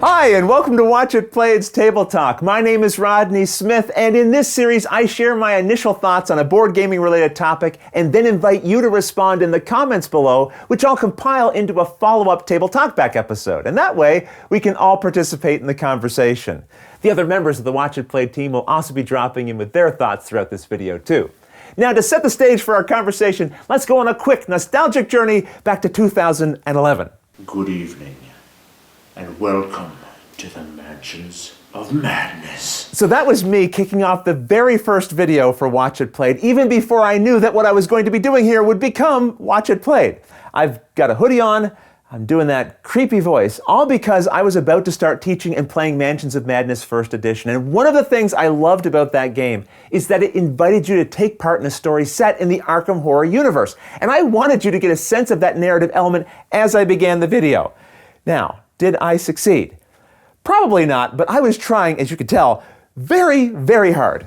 Hi, and welcome to Watch It Played's Table Talk. My name is Rodney Smith, and in this series, I share my initial thoughts on a board gaming related topic and then invite you to respond in the comments below, which I'll compile into a follow-up Table Talkback episode. And that way, we can all participate in the conversation. The other members of the Watch It Played team will also be dropping in with their thoughts throughout this video, too. Now, to set the stage for our conversation, let's go on a quick nostalgic journey back to 2011. Good evening, and welcome to the Mansions of Madness. So that was me kicking off the very first video for Watch It Played, even before I knew that what I was going to be doing here would become Watch It Played. I've got a hoodie on, I'm doing that creepy voice, all because I was about to start teaching and playing Mansions of Madness First Edition. And one of the things I loved about that game is that it invited you to take part in a story set in the Arkham Horror universe. And I wanted you to get a sense of that narrative element as I began the video. Now, did I succeed? Probably not, but I was trying, as you can tell, very, very hard.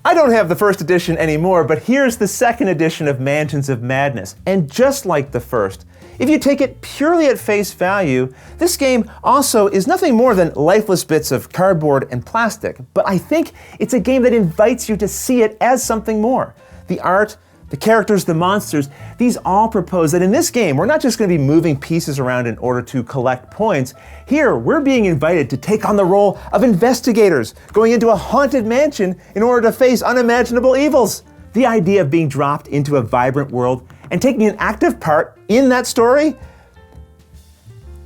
I don't have the first edition anymore, but here's the second edition of Mansions of Madness. And just like the first, if you take it purely at face value, this game also is nothing more than lifeless bits of cardboard and plastic. But I think it's a game that invites you to see it as something more. The art, the characters, the monsters, these all propose that in this game, we're not just going to be moving pieces around in order to collect points. Here, we're being invited to take on the role of investigators, going into a haunted mansion in order to face unimaginable evils. The idea of being dropped into a vibrant world and taking an active part in that story?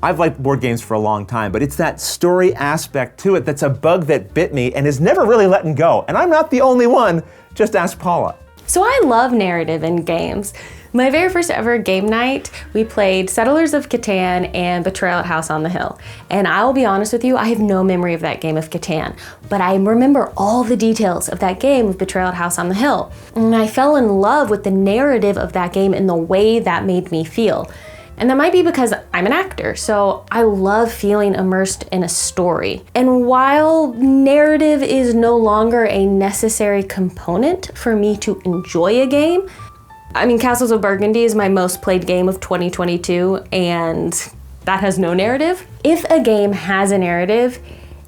I've liked board games for a long time, but it's that story aspect to it that's a bug that bit me and has never really letting go. And I'm not the only one, just ask Paula. So I love narrative in games. My very first ever game night, we played Settlers of Catan and Betrayal at House on the Hill. And I will be honest with you, I have no memory of that game of Catan, but I remember all the details of that game of Betrayal at House on the Hill. And I fell in love with the narrative of that game and the way that made me feel. And that might be because I'm an actor, so I love feeling immersed in a story. And while narrative is no longer a necessary component for me to enjoy a game, I mean, Castles of Burgundy is my most played game of 2022, and that has no narrative. If a game has a narrative,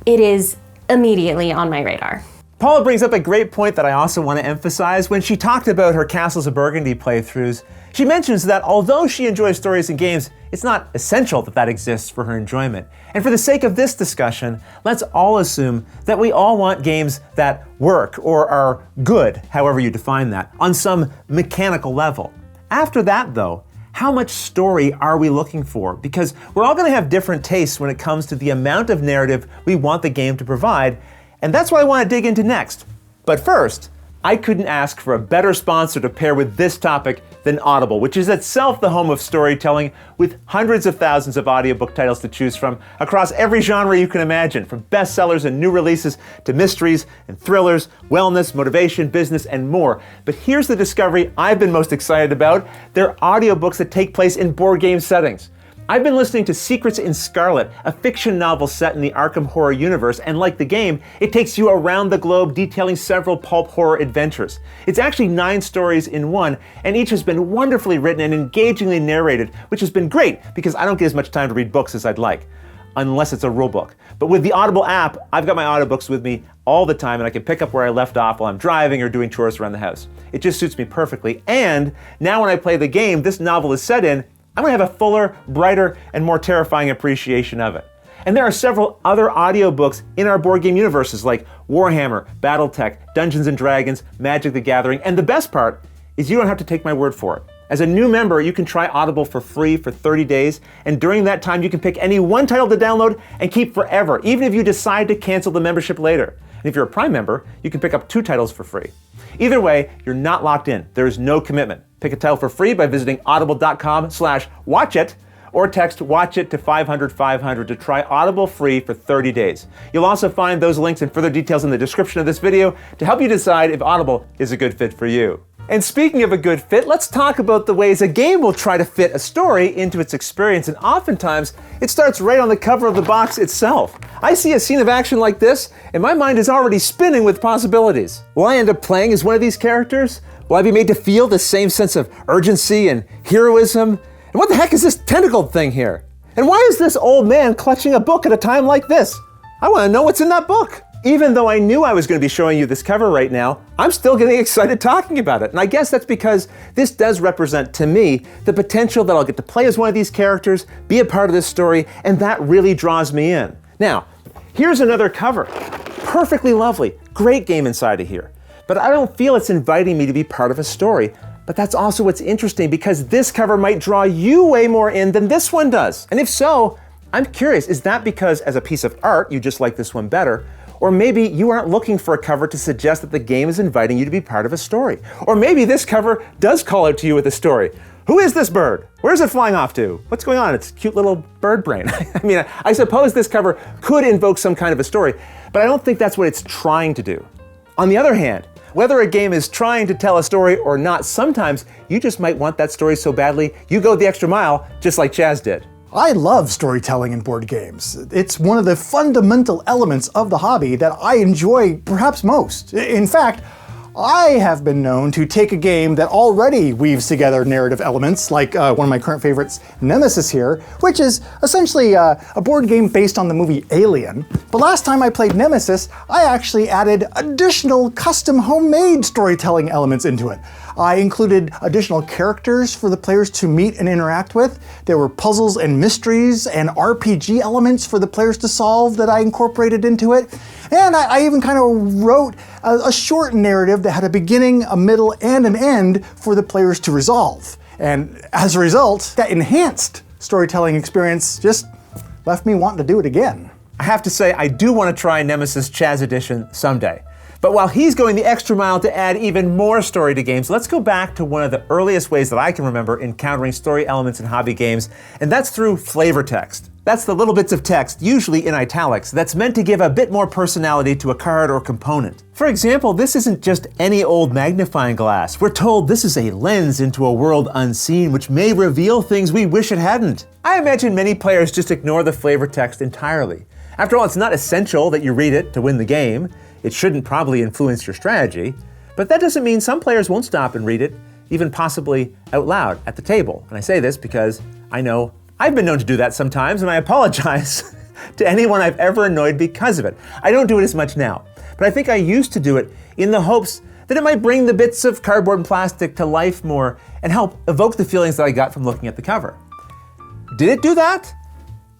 it is immediately on my radar. Paula brings up a great point that I also want to emphasize. When she talked about her Castles of Burgundy playthroughs, she mentions that although she enjoys stories and games, it's not essential that that exists for her enjoyment. And for the sake of this discussion, let's all assume that we all want games that work or are good, however you define that, on some mechanical level. After that, though, how much story are we looking for? Because we're all going to have different tastes when it comes to the amount of narrative we want the game to provide, and that's what I want to dig into next. But first, I couldn't ask for a better sponsor to pair with this topic than Audible, which is itself the home of storytelling with hundreds of thousands of audiobook titles to choose from across every genre you can imagine, from bestsellers and new releases to mysteries and thrillers, wellness, motivation, business, and more. But here's the discovery I've been most excited about. They're audiobooks that take place in board game settings. I've been listening to Secrets in Scarlet, a fiction novel set in the Arkham Horror universe, and like the game, it takes you around the globe detailing several pulp horror adventures. It's actually 9 stories in one, and each has been wonderfully written and engagingly narrated, which has been great because I don't get as much time to read books as I'd like, unless it's a rule book. But with the Audible app, I've got my audiobooks with me all the time, and I can pick up where I left off while I'm driving or doing chores around the house. It just suits me perfectly, and now when I play the game this novel is set in, I'm going to have a fuller, brighter, and more terrifying appreciation of it. And there are several other audiobooks in our board game universes like Warhammer, Battletech, Dungeons & Dragons, Magic the Gathering, and the best part is you don't have to take my word for it. As a new member, you can try Audible for free for 30 days, and during that time you can pick any one title to download and keep forever, even if you decide to cancel the membership later. And if you're a Prime member, you can pick up 2 titles for free. Either way, you're not locked in. There is no commitment. Pick a title for free by visiting audible.com/watchit or text WATCHIT to 500-500 to try Audible free for 30 days. You'll also find those links and further details in the description of this video to help you decide if Audible is a good fit for you. And speaking of a good fit, let's talk about the ways a game will try to fit a story into its experience, and oftentimes it starts right on the cover of the box itself. I see a scene of action like this, and my mind is already spinning with possibilities. Will I end up playing as one of these characters? Will I be made to feel the same sense of urgency and heroism? And what the heck is this tentacled thing here? And why is this old man clutching a book at a time like this? I want to know what's in that book. Even though I knew I was going to be showing you this cover right now, I'm still getting excited talking about it. And I guess that's because this does represent to me the potential that I'll get to play as one of these characters, be a part of this story, and that really draws me in. Now, here's another cover. Perfectly lovely, great game inside of here. But I don't feel it's inviting me to be part of a story. But that's also what's interesting, because this cover might draw you way more in than this one does. And if so, I'm curious, is that because as a piece of art, you just like this one better? Or maybe you aren't looking for a cover to suggest that the game is inviting you to be part of a story. Or maybe this cover does call out to you with a story. Who is this bird? Where's it flying off to? What's going on? It's cute little bird brain. I mean, I suppose this cover could invoke some kind of a story, but I don't think that's what it's trying to do. On the other hand, whether a game is trying to tell a story or not, sometimes you just might want that story so badly, you go the extra mile, just like Chaz did. I love storytelling in board games. It's one of the fundamental elements of the hobby that I enjoy perhaps most. In fact, I have been known to take a game that already weaves together narrative elements, like one of my current favorites, Nemesis here, which is essentially a board game based on the movie Alien. But last time I played Nemesis, I actually added additional custom homemade storytelling elements into it. I included additional characters for the players to meet and interact with. There were puzzles and mysteries and RPG elements for the players to solve that I incorporated into it. And I even kind of wrote a short narrative that had a beginning, a middle, and an end for the players to resolve. And as a result, that enhanced storytelling experience just left me wanting to do it again. I have to say, I do want to try Nemesis Chaz Edition someday. But while he's going the extra mile to add even more story to games, let's go back to one of the earliest ways that I can remember encountering story elements in hobby games, and that's through flavor text. That's the little bits of text, usually in italics, that's meant to give a bit more personality to a card or component. For example, this isn't just any old magnifying glass. We're told this is a lens into a world unseen, which may reveal things we wish it hadn't. I imagine many players just ignore the flavor text entirely. After all, it's not essential that you read it to win the game. It shouldn't probably influence your strategy, but that doesn't mean some players won't stop and read it, even possibly out loud at the table. And I say this because I know I've been known to do that sometimes, and I apologize to anyone I've ever annoyed because of it. I don't do it as much now, but I think I used to do it in the hopes that it might bring the bits of cardboard and plastic to life more and help evoke the feelings that I got from looking at the cover. Did it do that?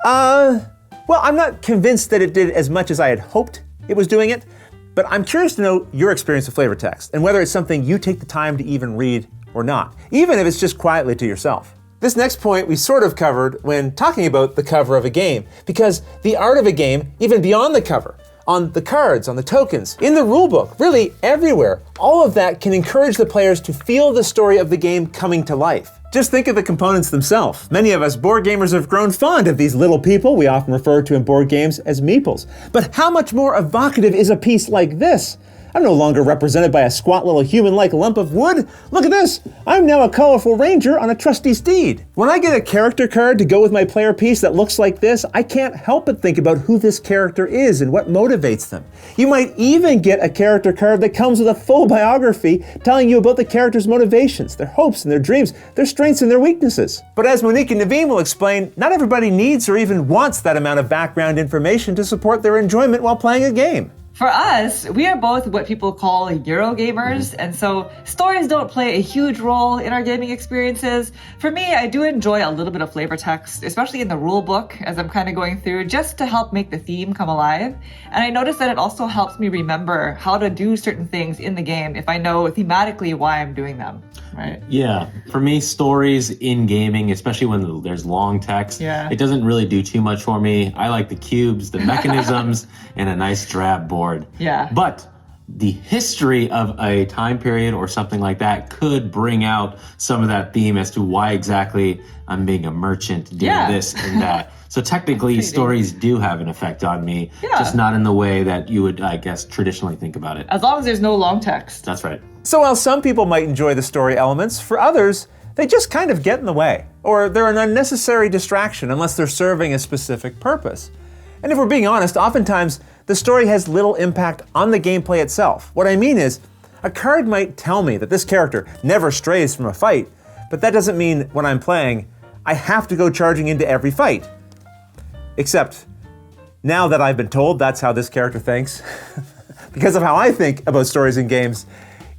Well, I'm not convinced that it did as much as I had hoped it was doing it, but I'm curious to know your experience with flavor text and whether it's something you take the time to even read or not, even if it's just quietly to yourself. This next point we sort of covered when talking about the cover of a game, because the art of a game, even beyond the cover, on the cards, on the tokens, in the rulebook, really everywhere, all of that can encourage the players to feel the story of the game coming to life. Just think of the components themselves. Many of us board gamers have grown fond of these little people we often refer to in board games as meeples. But how much more evocative is a piece like this? I'm no longer represented by a squat little human-like lump of wood. Look at this! I'm now a colorful ranger on a trusty steed. When I get a character card to go with my player piece that looks like this, I can't help but think about who this character is and what motivates them. You might even get a character card that comes with a full biography telling you about the character's motivations, their hopes and their dreams, their strengths and their weaknesses. But as Monique and Naveen will explain, not everybody needs or even wants that amount of background information to support their enjoyment while playing a game. For us, we are both what people call Eurogamers, and so stories don't play a huge role in our gaming experiences. For me, I do enjoy a little bit of flavor text, especially in the rule book as I'm kind of going through, just to help make the theme come alive. And I notice that it also helps me remember how to do certain things in the game if I know thematically why I'm doing them, right? Yeah, for me, stories in gaming, especially when there's long text, it doesn't really do too much for me. I like the cubes, the mechanisms, and a nice drab board. Yeah. But the history of a time period or something like that could bring out some of that theme as to why exactly I'm being a merchant doing this and that. So technically, stories do have an effect on me, just not in the way that you would, I guess, traditionally think about it. As long as there's no long text. That's right. So while some people might enjoy the story elements, for others, they just kind of get in the way, or they're an unnecessary distraction unless they're serving a specific purpose. And if we're being honest, oftentimes the story has little impact on the gameplay itself. What I mean is, a card might tell me that this character never strays from a fight, but that doesn't mean when I'm playing, I have to go charging into every fight. Except, now that I've been told that's how this character thinks, because of how I think about stories in games,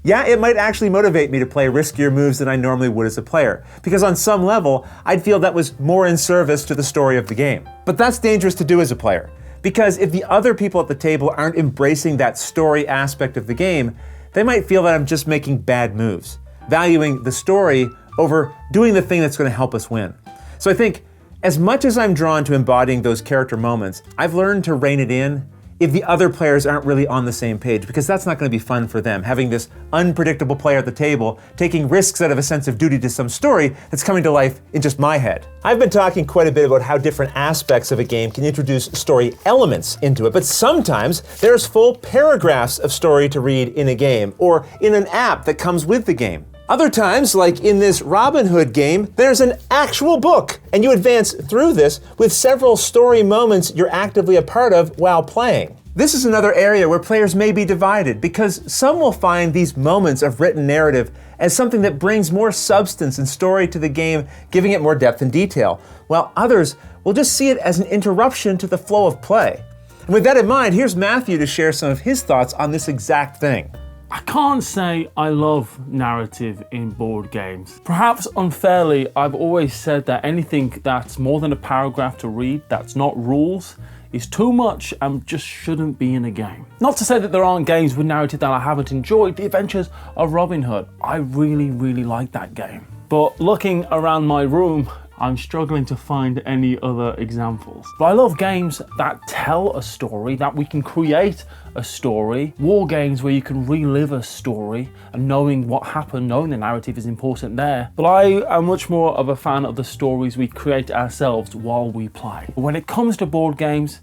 yeah, it might actually motivate me to play riskier moves than I normally would as a player, because on some level, I'd feel that was more in service to the story of the game. But that's dangerous to do as a player, because if the other people at the table aren't embracing that story aspect of the game, they might feel that I'm just making bad moves, valuing the story over doing the thing that's going to help us win. So I think, as much as I'm drawn to embodying those character moments, I've learned to rein it in if the other players aren't really on the same page, because that's not going to be fun for them, having this unpredictable player at the table taking risks out of a sense of duty to some story that's coming to life in just my head. I've been talking quite a bit about how different aspects of a game can introduce story elements into it, but sometimes there's full paragraphs of story to read in a game, or in an app that comes with the game. Other times, like in this Robin Hood game, there's an actual book, and you advance through this with several story moments you're actively a part of while playing. This is another area where players may be divided, because some will find these moments of written narrative as something that brings more substance and story to the game, giving it more depth and detail, while others will just see it as an interruption to the flow of play. And with that in mind, here's Matthew to share some of his thoughts on this exact thing. I can't say I love narrative in board games. Perhaps unfairly, I've always said that anything that's more than a paragraph to read, that's not rules, is too much and just shouldn't be in a game. Not to say that there aren't games with narrative that I haven't enjoyed. The Adventures of Robin Hood, I really like that game. But looking around my room, I'm struggling to find any other examples. But I love games that tell a story, that we can create a story. War games where you can relive a story, and knowing what happened, knowing the narrative is important there. But I am much more of a fan of the stories we create ourselves while we play. But when it comes to board games,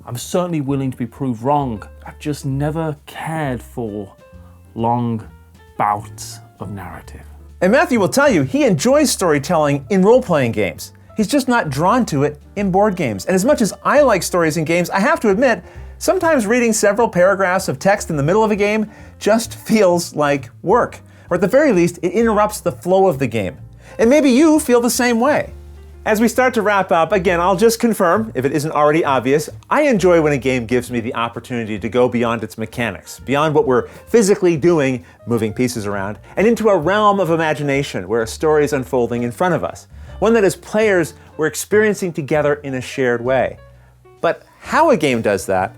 I'm certainly willing to be proved wrong. I've just never cared for long bouts of narrative. And Matthew will tell you he enjoys storytelling in role-playing games. He's just not drawn to it in board games. And as much as I like stories in games, I have to admit, sometimes reading several paragraphs of text in the middle of a game just feels like work. Or at the very least, it interrupts the flow of the game. And maybe you feel the same way. As we start to wrap up, again, I'll just confirm, if it isn't already obvious, I enjoy when a game gives me the opportunity to go beyond its mechanics, beyond what we're physically doing, moving pieces around, and into a realm of imagination where a story is unfolding in front of us. One that as players, we're experiencing together in a shared way. But how a game does that,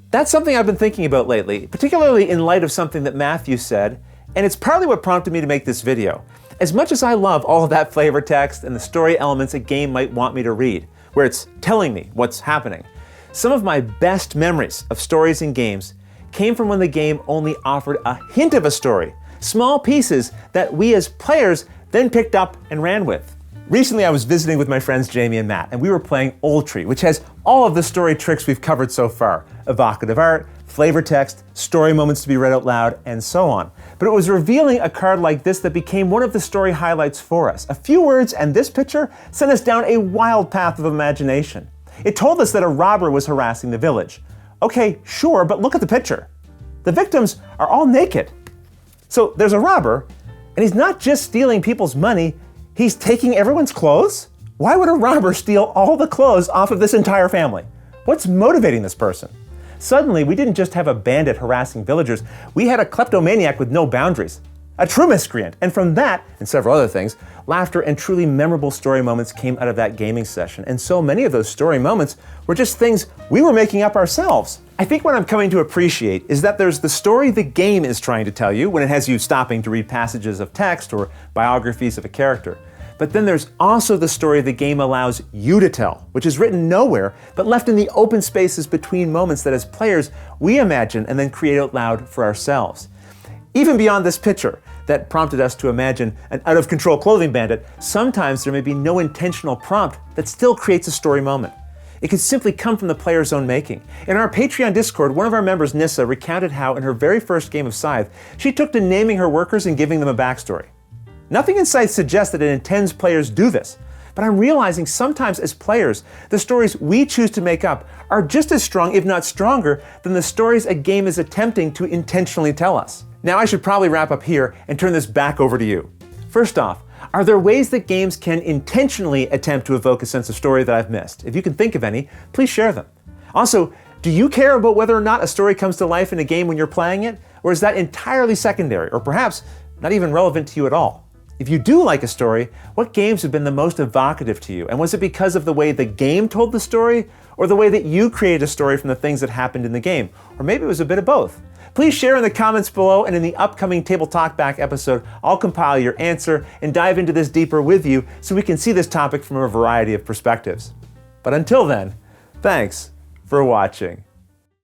that's something I've been thinking about lately, particularly in light of something that Matthew said, and it's partly what prompted me to make this video. As much as I love all of that flavor text and the story elements a game might want me to read, where it's telling me what's happening, some of my best memories of stories in games came from when the game only offered a hint of a story, small pieces that we as players then picked up and ran with. Recently, I was visiting with my friends Jamie and Matt, and we were playing Old Tree, which has all of the story tricks we've covered so far: evocative art, flavor text, story moments to be read out loud, and so on. But it was revealing a card like this that became one of the story highlights for us. A few words and this picture sent us down a wild path of imagination. It told us that a robber was harassing the village. Okay, sure, but look at the picture. The victims are all naked. So there's a robber, and he's not just stealing people's money, he's taking everyone's clothes? Why would a robber steal all the clothes off of this entire family? What's motivating this person? Suddenly, we didn't just have a bandit harassing villagers, we had a kleptomaniac with no boundaries. A true miscreant. And from that, and several other things, laughter and truly memorable story moments came out of that gaming session. And so many of those story moments were just things we were making up ourselves. I think what I'm coming to appreciate is that there's the story the game is trying to tell you when it has you stopping to read passages of text or biographies of a character. But then there's also the story the game allows you to tell, which is written nowhere, but left in the open spaces between moments that as players, we imagine and then create out loud for ourselves. Even beyond this picture that prompted us to imagine an out-of-control clothing bandit, sometimes there may be no intentional prompt that still creates a story moment. It could simply come from the player's own making. In our Patreon Discord, one of our members, Nissa, recounted how in her very first game of Scythe, she took to naming her workers and giving them a backstory. Nothing in Scythe suggests that it intends players do this, but I'm realizing sometimes as players, the stories we choose to make up are just as strong, if not stronger, than the stories a game is attempting to intentionally tell us. Now I should probably wrap up here and turn this back over to you. First off, Are there ways that games can intentionally attempt to evoke a sense of story that I've missed? If you can think of any, please share them. Also, do you care about whether or not a story comes to life in a game when you're playing it? Or is that entirely secondary, or perhaps not even relevant to you at all? If you do like a story, what games have been the most evocative to you? And was it because of the way the game told the story, or the way that you created a story from the things that happened in the game? Or maybe it was a bit of both. Please share in the comments below, and in the upcoming Table Talk Back episode, I'll compile your answer and dive into this deeper with you so we can see this topic from a variety of perspectives. But until then, thanks for watching.